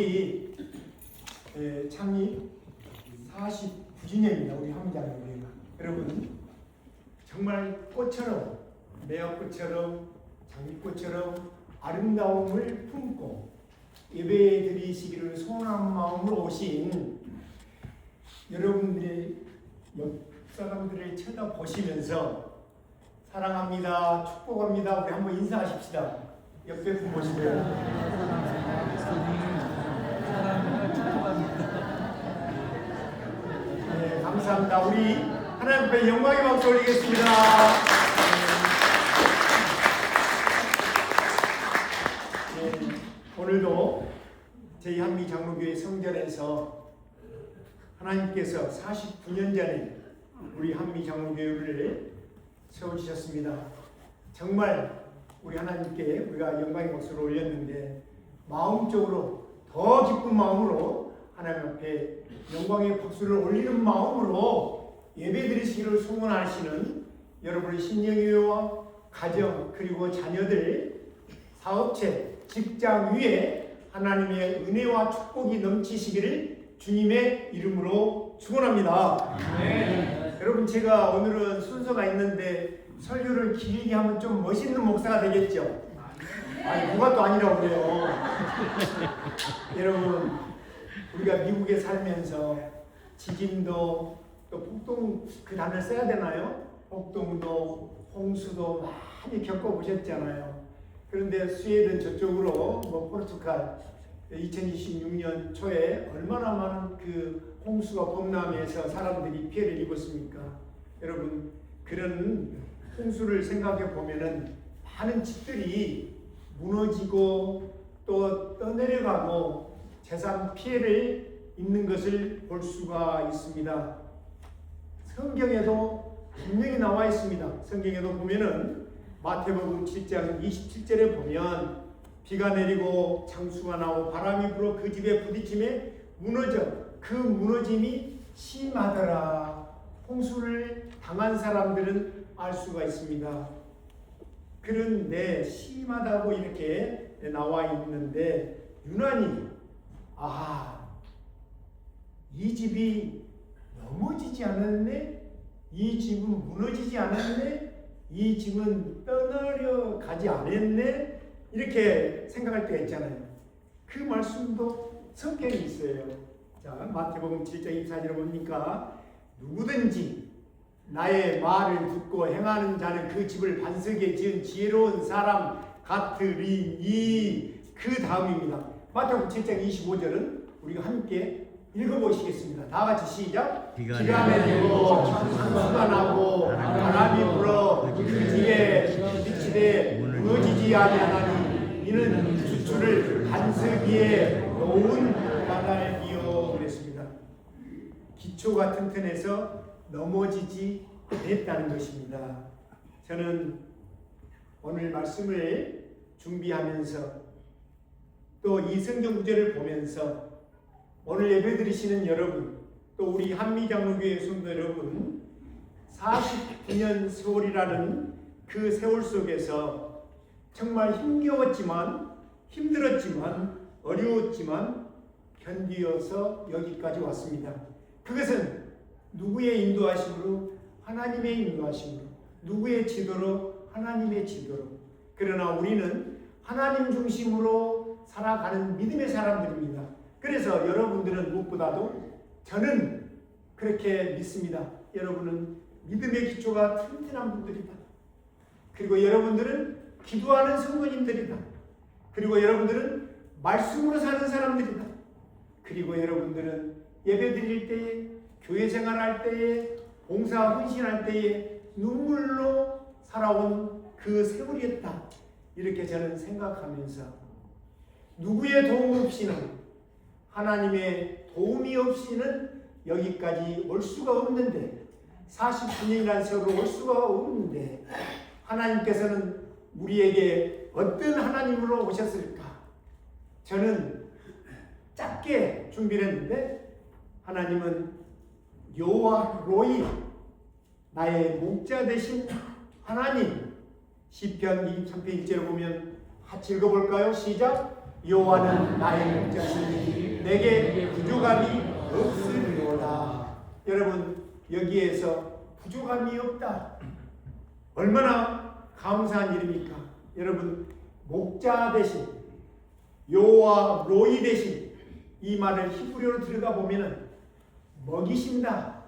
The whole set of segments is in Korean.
우리 창립 49주년입니다. 우리 한미장로교회가. 여러분 정말 꽃처럼, 매화꽃처럼, 장미꽃처럼 아름다움을 품고 예배 드리시기를 소원한 마음으로 오신 여러분들의 옆 사람들을 쳐다보시면서 사랑합니다, 축복합니다. 우리 한번 인사하십시다. 옆에 분 보시고요. 네, 감사합니다. 우리 하나님 앞에 영광의 박수 올리겠습니다. 네, 오늘도 저희 한미장로교회 성전에서 하나님께서 49년 전에 우리 한미장로교회를 세워주셨습니다. 정말 우리 하나님께 우리가 영광의 박수를 올렸는데 마음적으로 더 기쁜 마음으로 하나님 앞에 영광의 박수를 올리는 마음으로 예배 드리시기를 소원하시는 여러분의 신령교회와 가정 그리고 자녀들, 사업체, 직장 위에 하나님의 은혜와 축복이 넘치시기를 주님의 이름으로 축원합니다. 여러분 제가 오늘은 순서가 있는데 설교를 길게 하면 좀 멋있는 목사가 되겠죠? 아니 뭐가 또 아니라고 그래요. 여러분 우리가 미국에 살면서 지진도 또 폭동 그 단어를 써야 되나요? 폭동도 홍수도 많이 겪어보셨잖아요. 그런데 스웨덴 저쪽으로 포르투갈 2026년 초에 얼마나 많은 그 홍수가 범람해서 사람들이 피해를 입었습니까? 여러분 그런 홍수를 생각해 보면은 많은 집들이 무너지고 또 떠내려가고 재산 피해를 입는 것을 볼 수가 있습니다. 성경에도 분명히 나와 있습니다. 성경에도 보면은 마태복음 7장 27절에 보면 비가 내리고 창수가 나고 바람이 불어 그 집에 부딪힘에 무너져 그 무너짐이 심하더라. 홍수를 당한 사람들은 알 수가 있습니다. 그런데 심하다고 이렇게 나와 있는데 유난히 이 집이 넘어지지 않았네? 이 집은 무너지지 않았네? 이 집은 떠나려 가지 않았네? 이렇게 생각할 때가 있잖아요. 그 말씀도 성경에 있어요. 자, 마태복음 7장 24절에 보니까 누구든지 나의 말을 듣고 행하는 자는 그 집을 반석에 지은 지혜로운 사람 같으리니. 그 다음입니다. 마태복음 7장 25절은 우리가 함께 읽어보시겠습니다. 다 같이 시작. 비가 내리고 창수가 나고 바람이 불어 그 집에 부딪히되 무너지지 아니하나니 이는 주추를 반석 위에 놓은 까닭이요. 그랬습니다. 기초가 튼튼해서 넘어지지 않았다는 것입니다. 저는 오늘 말씀을 준비하면서 또 이 성경 구절을 보면서 오늘 예배 드리시는 여러분, 또 우리 한미장로교회 성도 여러분, 49년 세월이라는 그 세월 속에서 정말 힘겨웠지만, 힘들었지만, 어려웠지만 견디어서 여기까지 왔습니다. 그것은 누구의 인도하심으로? 하나님의 인도하심으로. 누구의 지도로? 하나님의 지도로. 그러나 우리는 하나님 중심으로 살아가는 믿음의 사람들입니다. 그래서 여러분들은 무엇보다도 저는 그렇게 믿습니다. 여러분은 믿음의 기초가 튼튼한 분들이다. 그리고 여러분들은 기도하는 성도님들이다. 그리고 여러분들은 말씀으로 사는 사람들이다. 그리고 여러분들은 예배 드릴 때에, 교회 생활할 때에, 봉사 헌신할 때에 눈물로 살아온 그 세월이었다. 이렇게 저는 생각하면서 누구의 도움 없이는, 하나님의 도움이 없이는 여기까지 올 수가 없는데, 49년이라는 세월로 올 수가 없는데 하나님께서는 우리에게 어떤 하나님으로 오셨을까? 저는 짧게 준비를 했는데 하나님은 여호와 로이, 나의 목자 되신 하나님. 시편 23편 1절을 보면 같이 읽어볼까요? 시작. 여호와는 나의 목자시니 내게 부족함이 없으리로다. 여러분, 여기에서 부족함이 없다. 얼마나 감사한 일입니까? 여러분, 목자 대신 여호와 로이 대신 이 말을 히브리어로 들어가 보면은 먹이신다,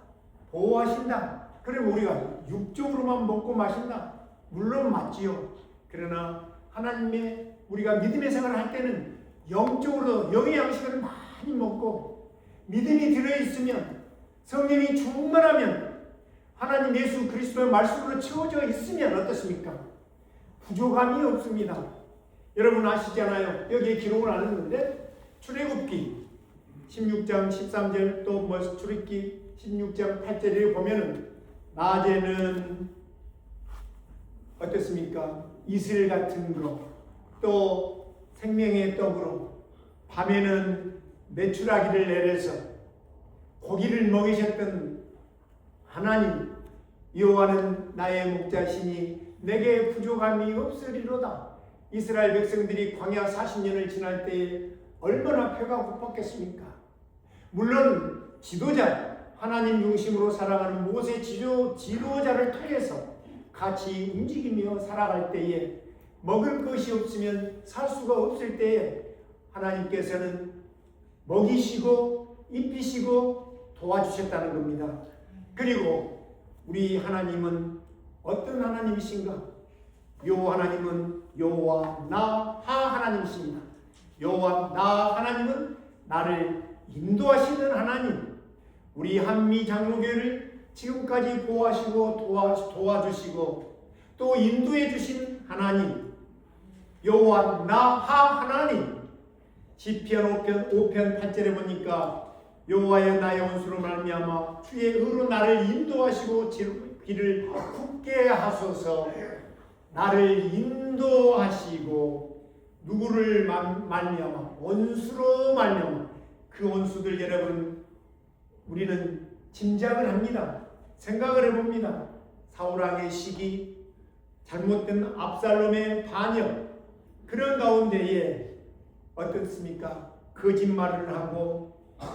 보호하신다. 그럼 우리가 육적으로만 먹고 마신다. 물론 맞지요. 그러나 하나님의 우리가 믿음의 생활을 할 때는 영적으로 영의 양식을 많이 먹고 믿음이 들어있으면 성령이 충만하면 하나님 예수 그리스도의 말씀으로 채워져 있으면 어떻습니까? 부족함이 없습니다. 여러분 아시잖아요. 여기에 기록을 안 했는데 출애굽기 16장 13절 또 출애굽기 16장 8절에 보면은 낮에는 어떻습니까? 이슬 같은 거, 또 생명의 떡으로, 밤에는 메추라기를 내려서 고기를 먹이셨던 하나님, 여호와는 나의 목자시니 내게 부족함이 없으리로다. 이스라엘 백성들이 광야 40년을 지날 때에 얼마나 배가 고팠겠습니까? 물론 지도자, 하나님 중심으로 살아가는 모세 지도자를 통해서 같이 움직이며 살아갈 때에 먹을 것이 없으면 살 수가 없을 때에 하나님께서는 먹이시고 입히시고 도와주셨다는 겁니다. 그리고 우리 하나님은 어떤 하나님이신가? 여호와 하나님은 여호와 나 하 하나님이십니다. 여호와 나 하나님은 나를 인도하시는 하나님, 우리 한미 장로교회를 지금까지 보호하시고 도와주시고 또 인도해 주신 하나님, 여호와 나 하 하나님. 시편 5편 8절에 보니까 여호와여 나의 원수로 말미암아 주의 의로 나를 인도하시고 길을 굳게 하소서. 나를 인도하시고 누구를 말미암아? 원수로 말미암아. 그 원수들 여러분 우리는 짐작을 합니다. 생각을 해봅니다. 사울왕의 시기, 잘못된 압살롬의 반역, 그런 가운데에 어떻습니까? 거짓말을 하고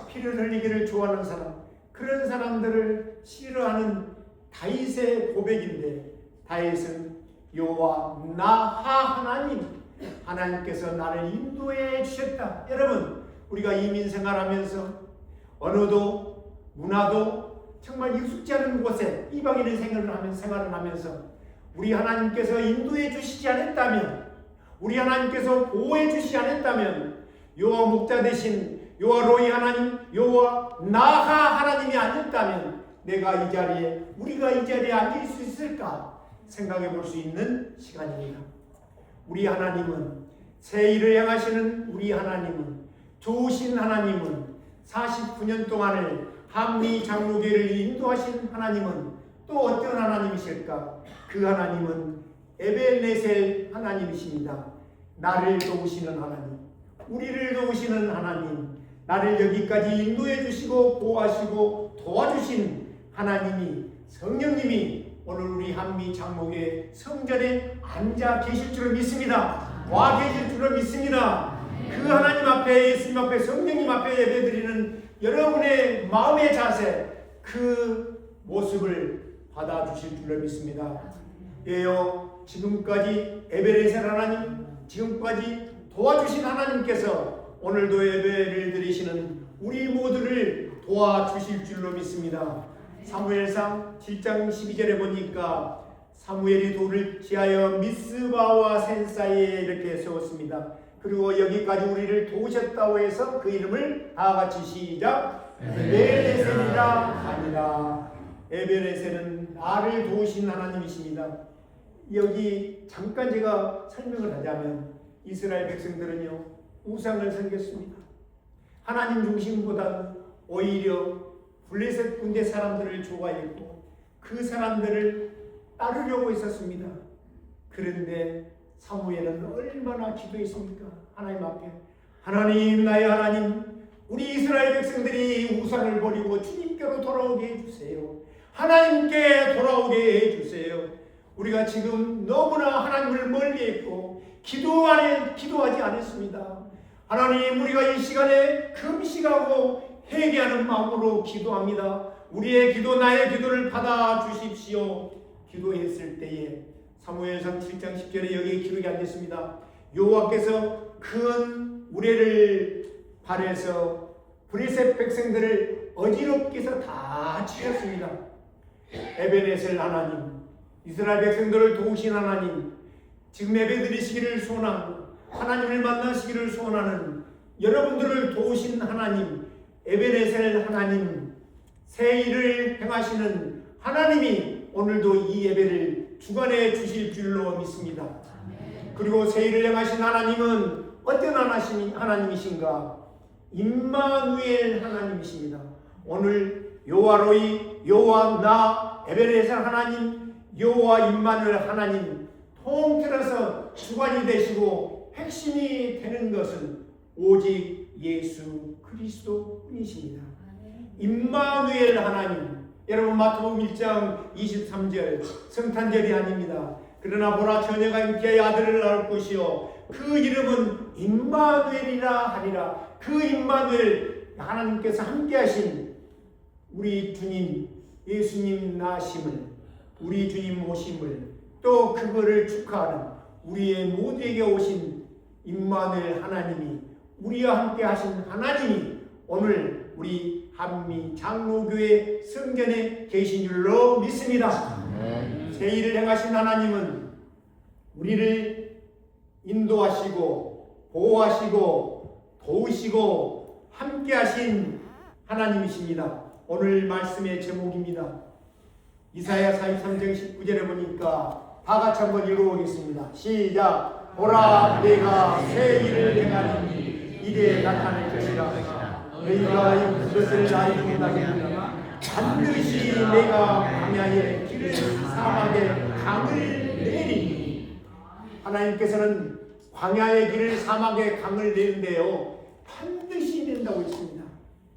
피를 흘리기를 좋아하는 사람, 그런 사람들을 싫어하는 다윗의 고백인데, 다윗은 여호와 나 하 하나님, 하나님께서 나를 인도해 주셨다. 여러분, 우리가 이민생활하면서 언어도 문화도 정말 익숙지 않은 곳에 이방인의 생활을 하면서 우리 하나님께서 인도해 주시지 않았다면, 우리 하나님께서 보호해 주시지 않았다면, 여호와 목자 대신 여호와 로이 하나님, 여호와 나하 하나님이 아니었다면 내가 이 자리에, 우리가 이 자리에 앉을 수 있을까 생각해 볼 수 있는 시간입니다. 우리 하나님은, 새 일을 행하시는 우리 하나님은, 좋으신 하나님은, 49년 동안을 한미 장로교회를 인도하신 하나님은 또 어떤 하나님이실까? 그 하나님은 에벨네셀 하나님이십니다. 나를 도우시는 하나님, 우리를 도우시는 하나님, 나를 여기까지 인도해 주시고 보호하시고 도와주신 하나님이, 성령님이 오늘 우리 한미 장로교회 성전에 앉아 계실 줄을 믿습니다. 와 계실 줄을 믿습니다. 그 하나님 앞에, 예수님 앞에, 성령님 앞에 예배드리는 여러분의 마음의 자세, 그 모습을 받아주실 줄을 믿습니다. 예요, 지금까지 에벨네셀 하나님, 지금까지 도와주신 하나님께서 오늘도 예배를 드리시는 우리 모두를 도와주실 줄로 믿습니다. 사무엘상 7장 12절에 보니까 사무엘이 돌을 지하여 미스바와 센 사이에 이렇게 세웠습니다. 그리고 여기까지 우리를 도우셨다고 해서 그 이름을 다 같이 시작. 에벨네셀이라 하니라. 에벨네셀은 나를 도우신 하나님이십니다. 여기 잠깐 제가 설명을 하자면, 이스라엘 백성들은요 우상을 섬겼습니다. 하나님 중심보다는 오히려 블레셋 군대 사람들을 좋아했고 그 사람들을 따르려고 했었습니다. 그런데 사무엘은 얼마나 기도했습니까? 하나님 앞에, 하나님, 나의 하나님, 우리 이스라엘 백성들이 우상을 버리고 주님께로 돌아오게 해주세요. 하나님께 돌아오게 해주세요. 우리가 지금 너무나 하나님을 멀리했고 기도하지 않았습니다. 하나님, 우리가 이 시간에 금식하고 회개하는 마음으로 기도합니다. 우리의 기도, 나의 기도를 받아주십시오. 기도했을 때에 사무엘상 7장 10절에 여기에 기록이 안 됐습니다. 여호와께서 큰 우레를 발해서 브레셋 백성들을 어지럽게 해서 다 치셨습니다. 에베네셀 하나님, 이스라엘 백성들을 도우신 하나님, 지금 예배드리시기를 소원하고 하나님을 만나시기를 소원하는 여러분들을 도우신 하나님, 에베네셀 하나님, 새 일을 행하시는 하나님이 오늘도 이 예배를 주관해 주실 줄로 믿습니다. 그리고 새 일을 행하신 하나님은 어떤 하나님이신가? 임마누엘 하나님이십니다. 오늘 여호와로이, 여호와 나, 에베네셀 하나님, 여호와 임마누엘 하나님 통틀어서 주관이 되시고 핵심이 되는 것은 오직 예수 그리스도뿐이십니다. 임마누엘 하나님, 여러분 마태복음 1장 23절 성탄절이 아닙니다. 그러나 보라, 처녀가 잉태하여 아들을 낳을 것이요 그 이름은 임마누엘이라 하리라. 그 임마누엘, 하나님께서 함께하신 우리 주님 예수님 나심을, 우리 주님 오심을, 또 그거를 축하하는 우리의 모두에게 오신 임마누엘 하나님이, 우리와 함께 하신 하나님이 오늘 우리 한미 장로교회 성전에 계신 줄로 믿습니다. 새 일을 행하신 하나님은 우리를 인도하시고 보호하시고 도우시고 함께 하신 하나님이십니다. 오늘 말씀의 제목입니다. 이사야 43장 19절에 보니까 다 같이 한번 읽어보겠습니다. 시작. 보라, 내가 새 일을 행하리니 이제 나타날 것이라. 너희가 그것을 알지 못하겠느냐. 반드시 내가 광야에 길을, 사막에 강을 내리니. 하나님께서는 광야의 길을, 사막에 강을 내는데요, 반드시 낸다고 했습니다.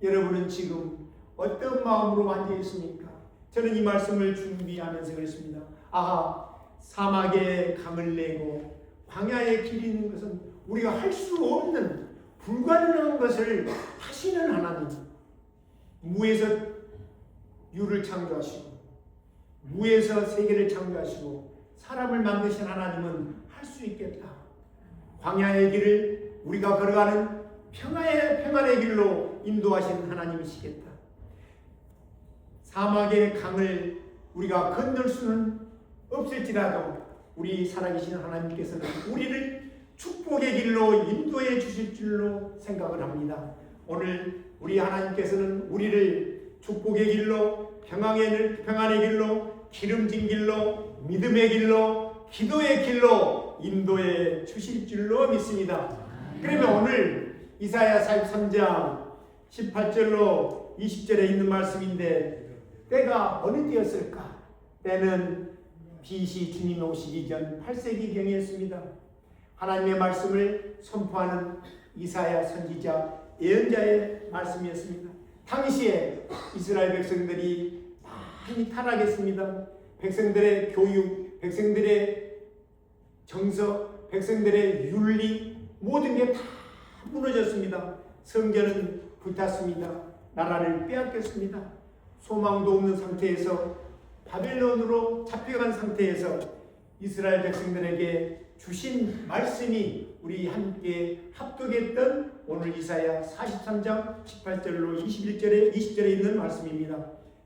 여러분은 지금 어떤 마음으로 앉아 있습니까? 저는 이 말씀을 준비하면서 그랬습니다. 아하, 사막에 강을 내고 광야에 길이 있는 것은 우리가 할 수 없는 불가능한 것을 하시는 하나님, 무에서 유를 창조하시고 무에서 세계를 창조하시고 사람을 만드신 하나님은 할 수 있겠다. 광야의 길을 우리가 걸어가는 평안의 길로 인도하신 하나님이시겠다. 사막의 강을 우리가 건널 수는 없을지라도 우리 살아계신 하나님께서는 우리를 축복의 길로 인도해 주실 줄로 생각을 합니다. 오늘 우리 하나님께서는 우리를 축복의 길로, 평안의 길로, 기름진 길로, 믿음의 길로, 기도의 길로 인도해 주실 줄로 믿습니다. 그러면 오늘 이사야 43장 18절로 20절에 있는 말씀인데, 때가 어느 때였을까? 때는 BC 주님 오시기 전 8세기경이었습니다. 하나님의 말씀을 선포하는 이사야 선지자, 예언자의 말씀이었습니다. 당시에 이스라엘 백성들이 많이 타락했습니다. 백성들의 교육, 백성들의 정서, 백성들의 윤리, 모든 게 다 무너졌습니다. 성전은 불탔습니다. 나라를 빼앗겼습니다. 소망도 없는 상태에서, 바벨론으로 잡혀간 상태에서 이스라엘 백성들에게 주신 말씀이 우리 함께 합독했던 오늘 이사야 43장 18절로 20절에 있는 말씀입니다.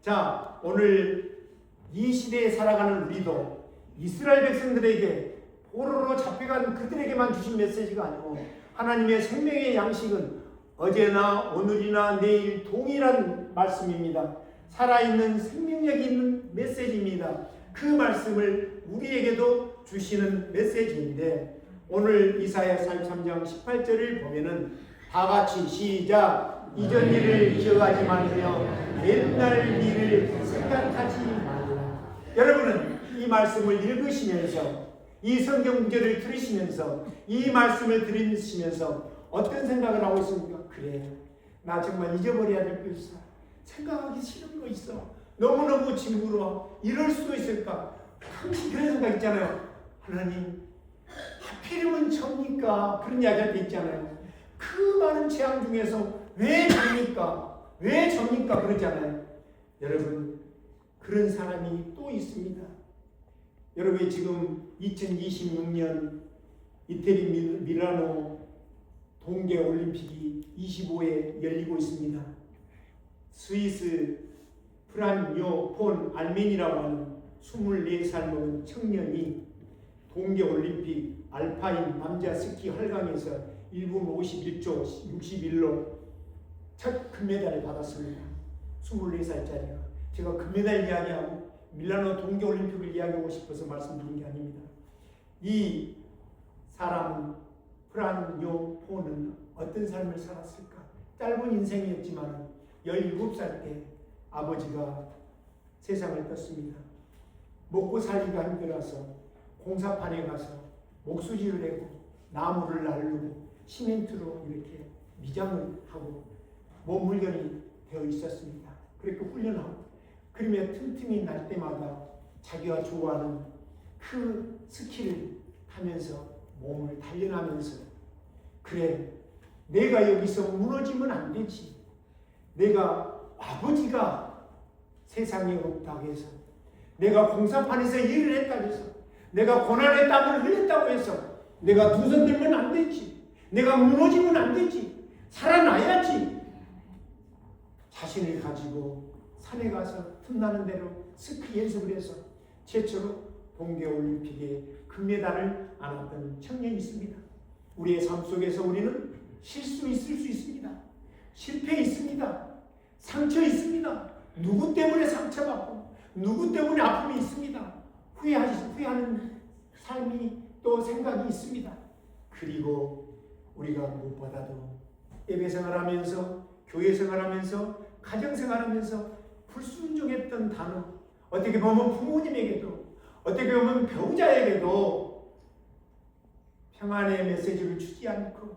자, 오늘 이 시대에 살아가는 우리도 이스라엘 백성들에게 포로로 잡혀간 그들에게만 주신 메시지가 아니고 하나님의 생명의 양식은 어제나 오늘이나 내일 동일한 말씀입니다. 살아있는 생명력이 있는 메시지입니다. 그 말씀을 우리에게도 주시는 메시지인데, 오늘 이사야 43장 18절을 보면은 다 같이 시작. 이전 일을 기억하지 말며 옛날 일을 생각하지 말라. 여러분은 이 말씀을 읽으시면서, 이 성경 구절을 들으시면서, 이 말씀을 들으시면서 어떤 생각을 하고 있습니까? 그래, 나 정말 잊어버려야 될 거 있어. 생각하기 싫은 거 있어. 너무너무 징그러워. 이럴 수도 있을까? 항상 그런 생각 있잖아요. 하나님, 하필이면 접니까? 그런 이야기할 때 있잖아요. 그 재앙 중에서 왜 접니까? 왜 접니까? 그러잖아요. 여러분, 그런 사람이 또 있습니다. 여러분이 지금 2026년 이태리 밀라노 동계올림픽이 25에 열리고 있습니다. 스위스 프란요 폰 알멘이라고 하는 24살 먹은 청년이 동계올림픽 알파인 남자 스키 헐강에서 1분 51초 61로 첫 금메달을 받았습니다. 24살짜리가. 제가 금메달 이야기하고 밀라노 동계올림픽을 이야기하고 싶어서 말씀드린 게 아닙니다. 이 사람은 프란요 폰은 어떤 삶을 살았을까? 짧은 인생이었지만 17살 때 아버지가 세상을 떴습니다. 먹고 살기가 힘들어서 공사판에 가서 목수질을 하고 나무를 나르고 시멘트로 이렇게 미장을 하고 몸물견이 되어 있었습니다. 그렇게 훈련하고 그러면 틈틈이 날 때마다 자기가 좋아하는 그 스키를 타면서 몸을 단련하면서 그래, 내가 여기서 무너지면 안 되지. 내가 아버지가 세상에 없다고 해서 내가 공사판에서 일을 했다고 해서 내가 고난의 땀을 흘렸다고 해서 내가 두 손 들면 안 되지. 내가 무너지면 안 되지. 살아나야지. 자신을 가지고 산에 가서 틈나는 대로 스키 연습을 해서 최초로 동계올림픽에 금메달을 안았던 청년이 있습니다. 우리의 삶 속에서 우리는 실수 있을 수 있습니다. 실패 있습니다. 상처 있습니다. 누구 때문에 상처받고 누구 때문에 아픔이 있습니다. 후회하는 삶이 또 생각이 있습니다. 그리고 우리가 무엇보다도 예배 생활하면서 교회 생활하면서 가정 생활하면서 불순종했던 단어, 어떻게 보면 부모님에게도 어떻게 보면 배우자에게도 평안의 메시지를 주지 않고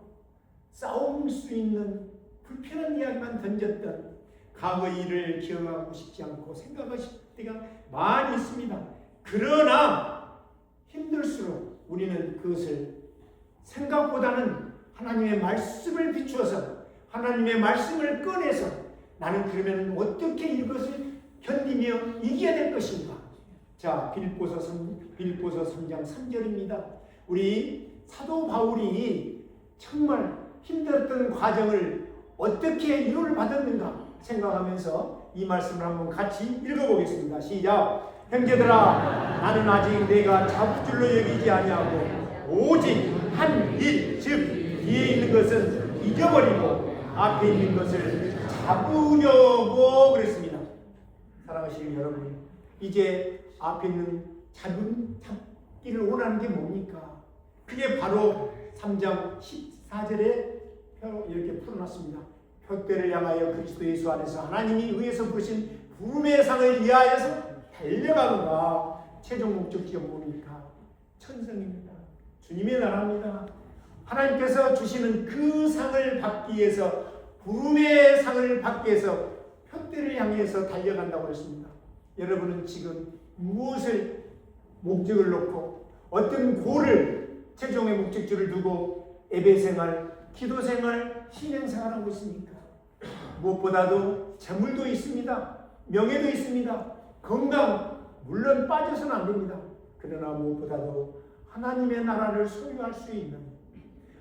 싸울 수 있는 불편한 이야기만 던졌던 과거의 일을 기억하고 싶지 않고 생각하실 때가 많이 있습니다. 그러나 힘들수록 우리는 그것을 생각보다는 하나님의 말씀을 비추어서 하나님의 말씀을 꺼내서 나는 그러면 어떻게 이것을 견디며 이겨야 될 것인가? 자, 빌립보서 3장 3절입니다. 우리 사도 바울이 정말 힘들었던 과정을 어떻게 위로를 받았는가 생각하면서 이 말씀을 한번 같이 읽어보겠습니다. 시작. 형제들아, 나는 아직 내가 잡줄로 여기지 아니하고 오직 한 일, 즉 뒤에 있는 것은 잊어버리고 앞에 있는 것을 잡으려고 그랬습니다. 사랑하시는 여러분, 이제 앞에 있는 잡기를 원하는 게 뭡니까? 그게 바로 3장 14절에 이렇게 풀어놨습니다. 표대를 향하여 그리스도 예수 안에서 하나님이 의해서 부르신 부름의 상을 위하여서 달려가는가. 최종 목적지가 뭡니까? 천성입니다. 주님의 나라입니다. 하나님께서 주시는 그 상을 받기 위해서, 부름의 상을 받기 위해서 표대를 향해서 달려간다고 했습니다. 여러분은 지금 무엇을 목적을 놓고 어떤 고를 최종의 목적지를 두고 예배생활, 기도생활, 신앙생활하고 있습니까? 무엇보다도 재물도 있습니다. 명예도 있습니다. 건강, 물론 빠져서는 안 됩니다. 그러나 무엇보다도 하나님의 나라를 소유할 수 있는,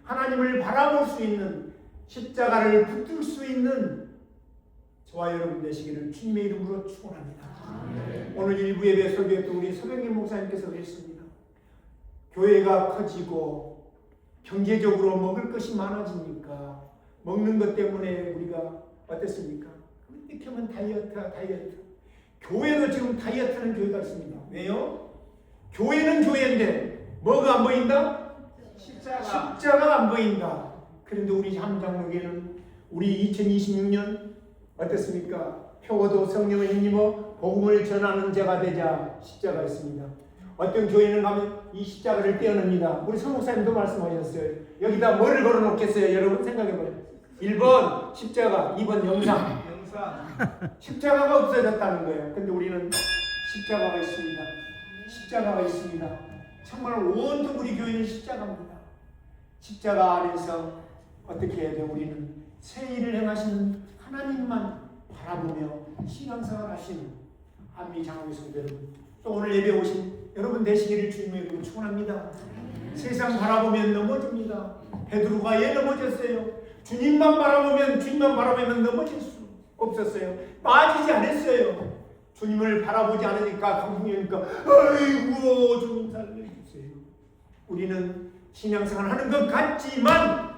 하나님을 바라볼 수 있는, 십자가를 붙들 수 있는 저와 여러분 되시기를 주님의 이름으로 축원합니다. 오늘 일부 예배 설교했던 우리 서병길 목사님께서 그랬습니다. 교회가 커지고 경제적으로 먹을 것이 많아지니까 먹는 것 때문에 우리가 어땠습니까? 어떻게 하면 다이어트. 교회도 지금 다이어트하는 교회가 있습니다. 왜요? 교회는 교회인데 뭐가 안 보인다? 십자가 안 보인다. 그런데 우리 함장로교회는 우리 2026년 어떻습니까? 표고도 성령을 힘입어 복음을 전하는 자가 되자 십자가 있습니다. 어떤 교회는 가면 이 십자가를 떼어냅니다. 우리 성목사님도 말씀하셨어요. 여기다 뭐를 걸어놓겠어요? 여러분 생각해봐요. 1번 십자가, 2번 영상. 십자가가 없어졌다는 거예요. 근데 우리는 십자가가 있습니다. 십자가가 있습니다. 정말 온통 우리 교회는 십자가입니다. 십자가 안에서 어떻게 해야 돼요? 우리는 새 일을 행하시는 하나님만 바라보며 신앙생활 하시는 한미 장로교 성도 여러분, 또 오늘 예배 오신 여러분 되시기를 주님의 이름으로 축원합니다. 세상 바라보면 넘어집니다. 베드로가 넘어졌어요. 주님만 바라보면 넘어질 수 없었어요. 빠지지 않았어요. 주님을 바라보지 않으니까 강풍이니까 아이고 주님 살려주세요. 우리는 신앙생활 하는 것 같지만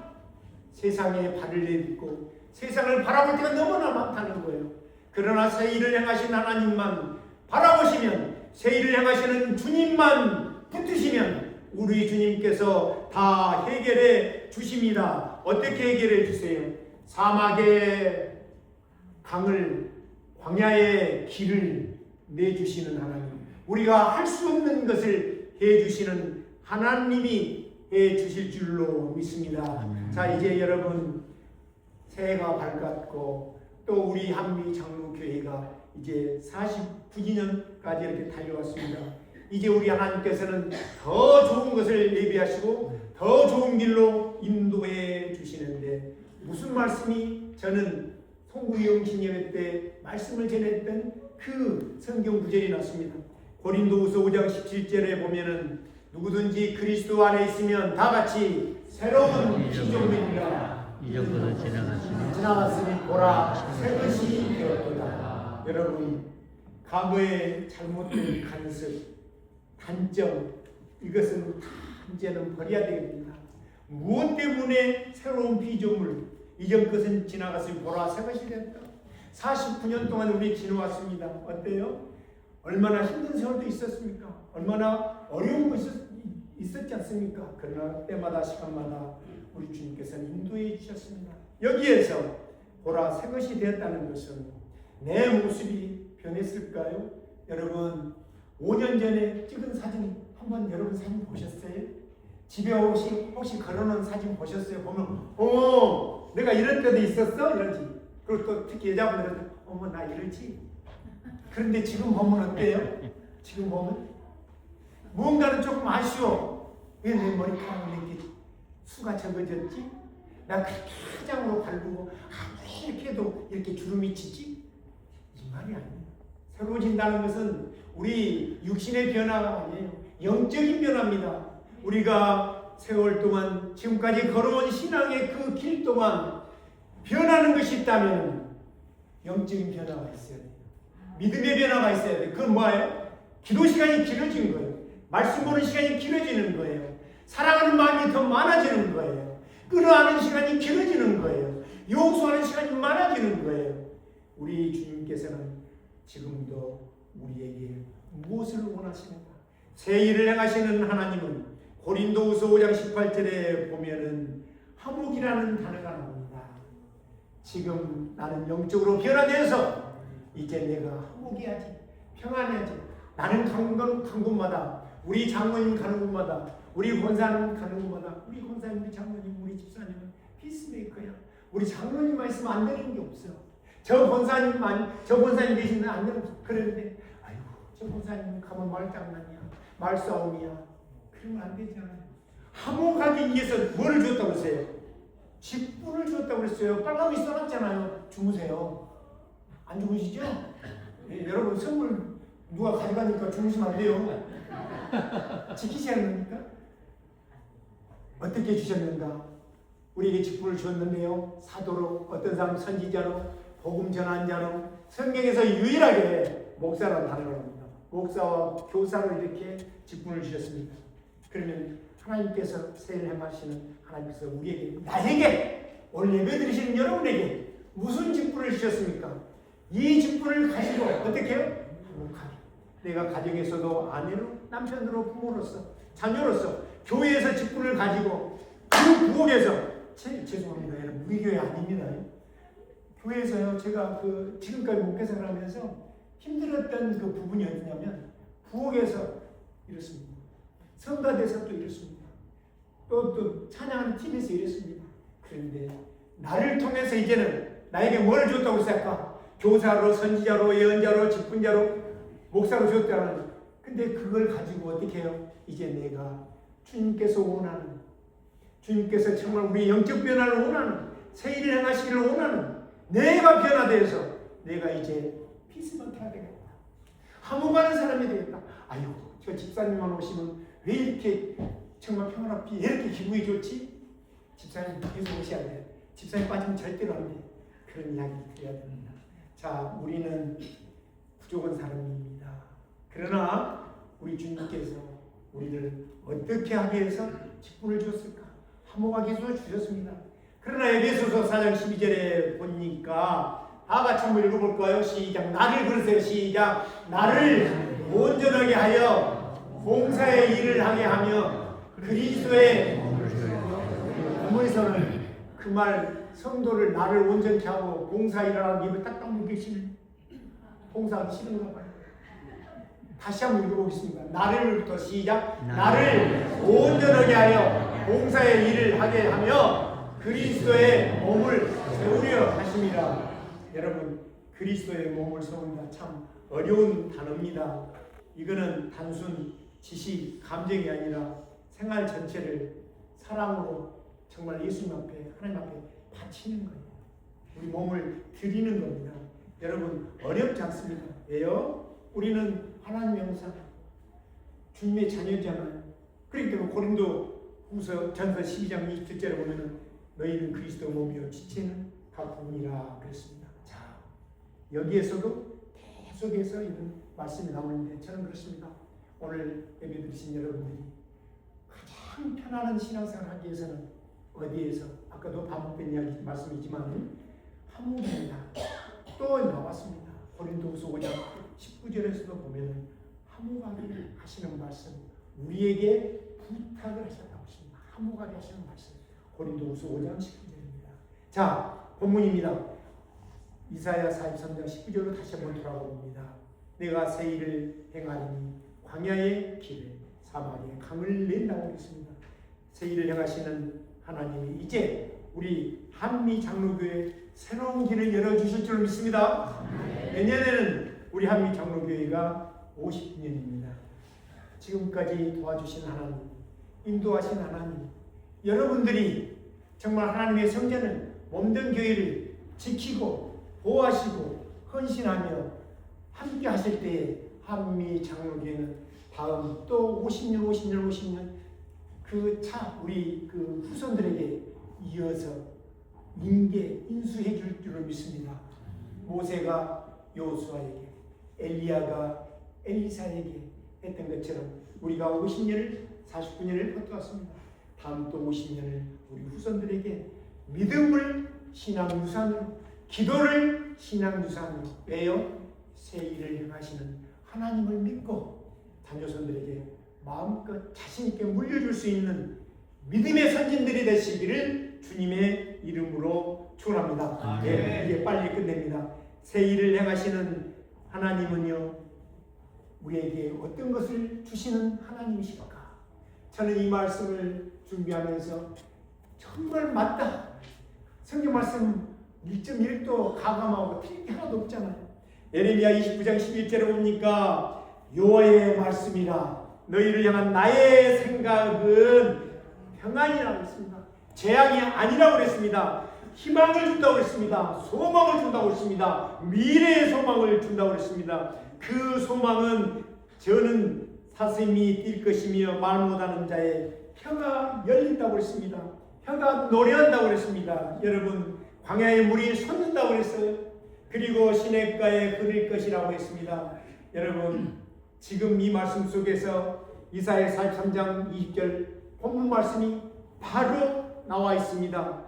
세상에 발을 내딛고 세상을 바라볼 때가 너무나 많다는 거예요. 그러나 새 일을 행하신 하나님만 바라보시면, 새 일을 행하시는 주님만 붙드시면 우리 주님께서 다 해결해 주십니다. 어떻게 해결해 주세요? 사막의 강을, 광야의 길을 내주시는 하나님, 우리가 할 수 없는 것을 해주시는 하나님이 해주실 줄로 믿습니다. 자, 이제 여러분 새해가 밝았고 또 우리 한미 장로교회가 이제 49주년까지 이렇게 달려왔습니다. 이제 우리 하나님께서는 더 좋은 것을 예비하시고 더 좋은 길로 인도해 주시는데, 무슨 말씀이, 저는 송구영 예배 때 말씀을 전했던 그 성경 구절이 났습니다. 고린도후서 5장 17절에 보면은 누구든지 그리스도 안에 있으면 다 같이 새로운 피조물이라. 이전 것은 지나갔으니 보라 새 것이 되었도다. 여러분, 과거의 잘못된 간섭, 단점, 이것은 다 이제는 버려야 됩니다. 무엇 때문에 새로운 피조물, 이전 것은 지나갔으니 보라 새 것이 되었다. 49년 동안 우리 지나왔습니다. 어때요? 얼마나 힘든 세월도 있었습니까? 얼마나 어려운 거 있었지 않습니까? 그러나 때마다 시간마다 우리 주님께서는 인도해 주셨습니다. 여기에서 보라 새 것이 되었다는 것은 내 모습이 변했을까요? 여러분, 5년 전에 찍은 사진 한번 여러분 사진 보셨어요? 집에 혹시 걸어놓은 사진 보셨어요? 보면 내가 이럴 때도 있었어? 이러지. 그리고 또 특히 여자분들은 어머 나 이러지. 그런데 지금 보면 어때요? 지금 보면 뭔가는 조금 아쉬워. 왜 내 머리카락이 이렇게 수가 적어졌지? 나 그렇게 화장으로 바르고 이렇게 해도 이렇게 주름이 치지? 이 말이 아니에요. 새로워진다는 것은 우리 육신의 변화가 아니에요. 영적인 변화입니다. 우리가 세월 동안 지금까지 걸어온 신앙의 그 길 동안 변하는 것이 있다면 영적인 변화가 있어야 돼요. 믿음의 변화가 있어야 돼요. 그건 뭐예요? 기도 시간이 길어진 거예요. 말씀 보는 시간이 길어지는 거예요. 사랑하는 마음이 더 많아지는 거예요. 끌어안는 시간이 길어지는 거예요. 용서하는 시간이 많아지는 거예요. 우리 주님께서는 지금도 우리에게 무엇을 원하시는가? 새 일을 행하시는 하나님은 고린도후서 5장 18절에 보면은 화목이라는 단어가 나옵니다. 지금 나는 영적으로 변화되어서 이제 내가 화목해야지, 평안해야지. 나는 간 곳마다, 우리 장로님 가는 곳마다, 우리 권사님 가는 곳마다, 우리 권사님, 우리 장로님, 우리 집사님은 피스메이커야. 우리 장로님만 있으면 안 되는 게 없어. 저 권사님 계시면 안 되는 거. 그런데 아이고 저 권사님 가면 말장난이야, 말싸움이야. 그러면 안 되잖아요. 화목하기 위해서 뭐를 줬다고 했어요? 직분을 줬다고 했어요. 빨간이 써놨잖아요. 주무세요. 안 주무시죠? 네, 여러분 선물 누가 가져가니까 주무시면 안 돼요. 지키셔야 합니까? 어떻게 주셨는가? 우리에게 직분을 주었는데요. 사도로, 어떤 사람 선지자로, 복음 전환자로, 성경에서 유일하게 목사라는 단어가 나옵니다. 목사와 교사로 이렇게 직분을 주셨습니다. 그러면 하나님께서 새해를 행하시는 하나님께서 우리에게, 나에게, 오늘 예배 드리시는 여러분에게 무슨 직분을 주셨습니까? 이 직분을 가지고 어떻게 해요? 행복하게. 내가 가정에서도 아내로, 남편으로, 부모로서, 자녀로서, 교회에서 직분을 가지고 그 부엌에서, 죄송합니다. 여러분, 우리 교회 아닙니다. 교회에서요, 제가 지금까지 목회생을 하면서 힘들었던 그 부분이 어디냐면, 부엌에서 이렇습니다. 성가대에서 또 이렇습니다. 또 찬양하는 팀에서 이랬습니다. 그런데 나를 통해서 이제는 나에게 뭘 줬다고 했을까? 교사로, 선지자로, 예언자로, 직분자로, 목사로 줬다는. 근데 그걸 가지고 어떻게 해요? 이제 내가 주님께서 원하는, 주님께서 정말 우리 영적 변화를 원하는 새 일을 행하시기 변화되기를 원하는 내가 변화되어서 내가 이제 피스마케가 되겠다. 함흥하는 사람이 되겠다. 아이고, 저 집사님만 오시면 왜 이렇게 정말 평화롭게 이렇게 기분이 좋지? 집사님 계속 오셔야 돼. 집사님 빠지면 절대로 안 돼. 그런 이야기 드려야 됩니다. 자, 우리는 부족한 사람입니다. 그러나 우리 주님께서 우리를 어떻게 하기 위해서 직분을 주었을까? 함흥하게 해서 주셨습니다. 그러나 에베소서 4장 12절에 보니까 다 같이 한번 읽어볼까요? 시작. 나를 부르세요. 시작. 나를 온전하게 하여 봉사의 일을 하게 하며 그리스도의 어머니서는 그 말 성도를 나를 온전케 하고 봉사 일을 하는 입을 딱딱 묶이시는 봉사하기 싫은가 봐요. 다시 한번 읽어보겠습니다. 나를부터 시작. 나를 온전하게 하여 봉사의 일을 하게 하며 그리스도의 몸을 세우려 하심이라. 여러분, 그리스도의 몸을 세운다 참 어려운 단어입니다. 이거는 단순 지식, 감정이 아니라 생활 전체를 사랑으로 정말 예수님 앞에, 하나님 앞에 바치는 거예요. 우리 몸을 드리는 겁니다. 여러분, 어렵지 않습니다. 왜요? 우리는 하나님의 형상, 주님의 자녀잖아요. 그렇기 때문에 고린도 후서 전서 12장 27절에 보면은 너희는 그리스도 몸이요 지체는 각 부분이라 그랬습니다. 자, 여기에서도 계속해서 이런 말씀이 나오는데 저는 그렇습니다. 오늘 예배드리신 여러분들이 가장 편안한 신앙생활을 하기 위해서는 어디에서, 아까도 반복된 이야기 말씀이지만 함흥입니다. 또 나왔습니다. 고린도후서 5장 19절에서도 보면은 함흥하게 하시는 말씀, 우리에게 부탁을 하셨다고 하십니다. 함흥하게 하시는 말씀, 고린도후서 5장 19절입니다. 자, 본문입니다. 이사야 43장 19절로 다시 한번 돌아가 봅니다. 내가 새 일을 행하리니 광야의 길을 사막의 강을 낸다고 했습니다. 새 일을 행하시는 하나님이 이제 우리 한미 장로교회 새로운 길을 열어주실 줄 믿습니다. 내년에는 우리 한미 장로교회가 50주년입니다. 지금까지 도와주신 하나님, 인도하신 하나님, 여러분들이 정말 하나님의 성전을, 몸된 교회를 지키고 보호하시고 헌신하며 함께 하실 때에 한미 장로교회는 다음 또 50년 우리 그 후손들에게 이어서 인수해 줄 줄을 믿습니다. 모세가 여호수아에게, 엘리야가 엘리사에게 했던 것처럼 우리가 50년을 49년을 버텨왔습니다. 다음 또 50년을 우리 후손들에게 믿음을 신앙유산으로, 기도를 신앙유산으로, 왜요? 새 일을 행하시는 하나님을 믿고 자녀손들에게 마음껏 자신있게 물려줄 수 있는 믿음의 선진들이 되시기를 주님의 이름으로 축원합니다. 네, 이게 빨리 끝냅니다. 새 일을 행하시는 하나님은요, 우리에게 어떤 것을 주시는 하나님이실까? 저는 이 말씀을 준비하면서 정말 맞다. 성경 말씀 1.1도 가감하고 틀린 게 하나도 없잖아요. 예레미야 29장 11절에 보니까 여호와의 말씀이라 너희를 향한 나의 생각은 평안이라고 했습니다. 재앙이 아니라고 그랬습니다. 희망을 준다고 했습니다. 소망을 준다고 했습니다. 미래의 소망을 준다고 했습니다. 그 소망은 저는 사슴이 뛸 것이며 말 못하는 자의 혀가 열린다고 했습니다. 혀가 노래한다고 했습니다. 여러분, 광야의 물이 솟는다고 했어요. 그리고 시냇가에 흐를 것이라고 했습니다. 여러분, 지금 이 말씀 속에서 이사야 43장 20절 본문 말씀이 바로 나와 있습니다.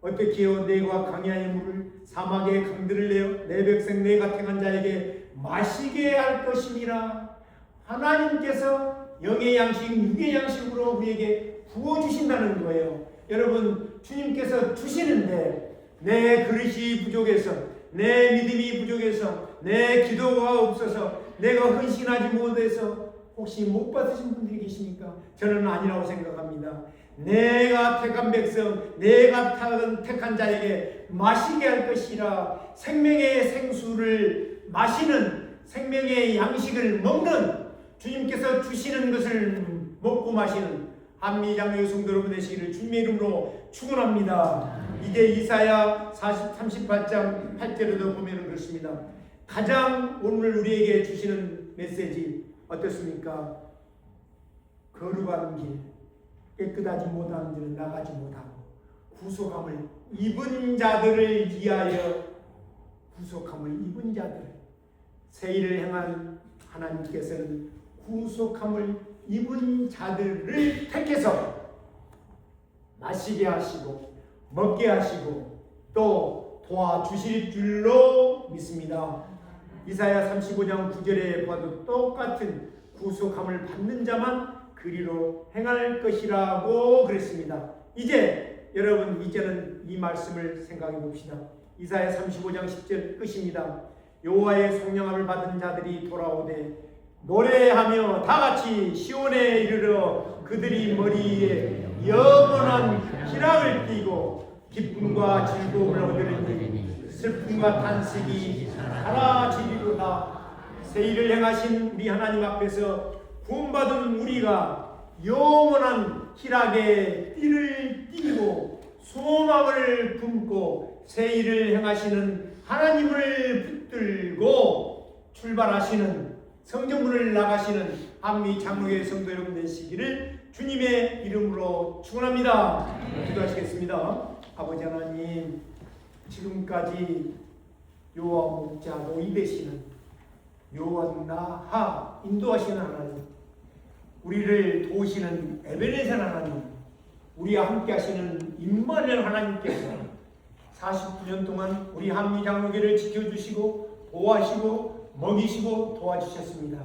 어떻게 해요? 내가 광야의 물을 사막의 강들을 내어 내 백성 내가 택한 자에게 마시게 할 것이니라. 하나님께서 영의 양식, 육의 양식으로 우리에게 부어주신다는 거예요. 여러분, 주님께서 주시는데 내 그릇이 부족해서, 내 믿음이 부족해서, 내 기도가 없어서, 내가 헌신하지 못해서 혹시 못 받으신 분들이 계십니까? 저는 아니라고 생각합니다. 내가 택한 백성, 내가 택한 자에게 마시게 할 것이라. 생명의 생수를 마시는, 생명의 양식을 먹는, 주님께서 주시는 것을 먹고 마시는 한미 장로교 성도 여러분 되시기를 주님의 이름으로 축원합니다. 이제 이사야 38장 8절에도 보면 그렇습니다. 가장 오늘 우리에게 주시는 메시지 어떻습니까? 거룩한 길, 깨끗하지 못한 길은 나가지 못하고 구속함을 입은 자들을 위하여 구속함을 입은 자들, 새 일을 행한 하나님께서는 구속함을 입은 자들을 택해서 마시게 하시고 먹게 하시고 또 도와주실 줄로 믿습니다. 이사야 35장 9절에 봐도 똑같은 구속함을 받는 자만 그리로 행할 것이라고 그랬습니다. 여러분 이제는 이 말씀을 생각해 봅시다. 이사야 35장 10절 끝입니다. 여호와의 성령함을 받은 자들이 돌아오되 노래하며 다같이 시온에 이르러 그들이 머리에 영원한 희락을 띠고 기쁨과 즐거움을 얻으리니 슬픔과 탄식이 사라지리로다. 새 일을 행하신 우리 하나님 앞에서 구원받은 우리가 영원한 희락의 띠를 띠고 소망을 품고 새 일을 행하시는 하나님을 붙들고 출발하시는 성전문을 나가시는 한미 장로교회 성도 여러분 되시기를 주님의 이름으로 축원합니다. 기도하시겠습니다. 아버지 하나님, 지금까지 요한 목자 노이 되시는 요한 나하 인도하시는 하나님, 우리를 도우시는 에베네셀 하나님, 우리와 함께 하시는 임마누엘 하나님께서 49년 동안 우리 한미장로교를 지켜주시고 보호하시고 먹이시고 도와주셨습니다.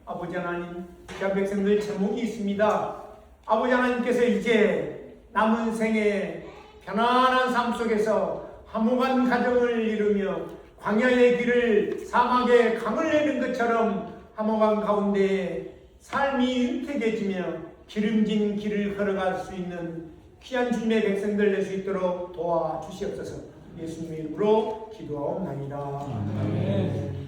아버지 하나님, 귀한 백성들 제목이 있습니다. 아버지 하나님께서 이제 남은 생에 편안한 삶 속에서 화목한 가정을 이루며 광야의 길을 사막의 강을 내는 것처럼 화목한 가운데 삶이 윤택해지며 기름진 길을 걸어갈 수 있는 귀한 주님의 백성들 될 수 있도록 도와주시옵소서. 예수님의 이름으로 기도하옵나이다. 아멘.